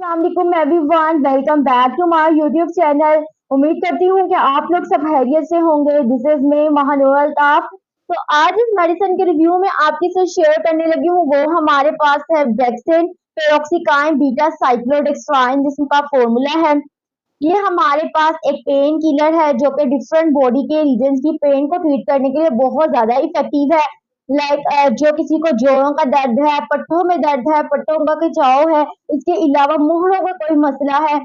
अस्सलाम everyone, welcome back to my YouTube channel. उम्मीद करती हूँ कि आप लोग सब खैरियत से होंगे। This is me Mahnoor Altaf. तो आज इस मेडिसिन के रिव्यू में आपके साथ शेयर करने लगी हूँ। वो हमारे पास है ब्रेक्सिन पेरोक्सिकाइन बीटा साइक्लोडेक्साइन, जिसका फॉर्मूला है। ये हमारे पास एक पेन किलर है जो कि डिफरेंट बॉडी के रीजन की पेन को ट्रीट करने के लिए बहुत ज्यादा इफेक्टिव है। जो किसी को जोड़ों का दर्द है, पट्टों में दर्द है, पट्टों का खिंचाव है, इसके अलावा मुहरों का कोई मसला है,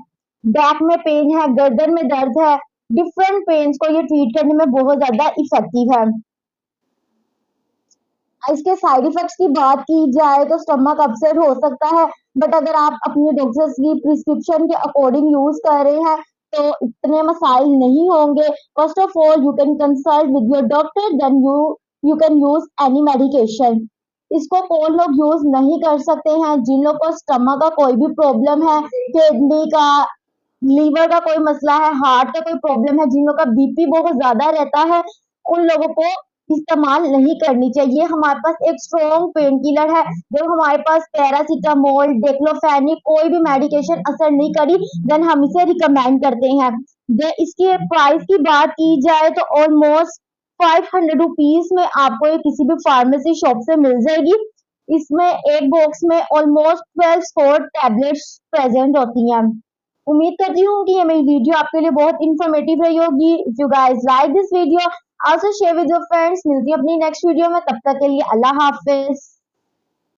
बैक में पेन है, गर्दन में दर्द है, डिफरेंट पेन्स को ये ट्रीट करने में बहुत ज्यादा इफेक्टिव है। इसके साइड इफेक्ट्स की बात की जाए तो स्टमक अपसेट हो सकता है, बट अगर आप अपने डॉक्टर्स की प्रिस्क्रिप्शन के अकॉर्डिंग यूज कर रहे हैं तो इतने मसाइल नहीं होंगे। First of all you can consult with your doctor, then you can use any medication. इसको कौन लोग यूज नहीं कर सकते हैं? जिन लोग को स्टमक का कोई भी प्रॉब्लम है, किडनी का, लीवर का कोई मसला है, हार्ट का कोई प्रॉब्लम है, जिन लोगों का बीपी बहुत ज्यादा रहता है, उन लोगों को इस्तेमाल नहीं करनी चाहिए। हमारे पास एक स्ट्रॉन्ग पेन किलर है। जब हमारे पास पैरासीटामोल, डेक्लोफेनिक कोई भी मेडिकेशन असर नहीं करी, देन हम इसे रिकमेंड करते हैं। इसके प्राइस की बात की जाए तो ऑलमोस्ट 500 रुपीज में आपको ये किसी भी फार्मेसी शॉप से मिल जाएगी। इसमें एक बॉक्स में ऑलमोस्ट 12 टैबलेट्स प्रेजेंट होती हैं। उम्मीद करती हूँ कि ये मेरी वीडियो आपके लिए बहुत इंफॉर्मेटिव रही होगी। If you guys like this video, also share with your friends. मिलती हूँ अपनी नेक्स्ट वीडियो में, तब तक के लिए अल्लाह हाफिज।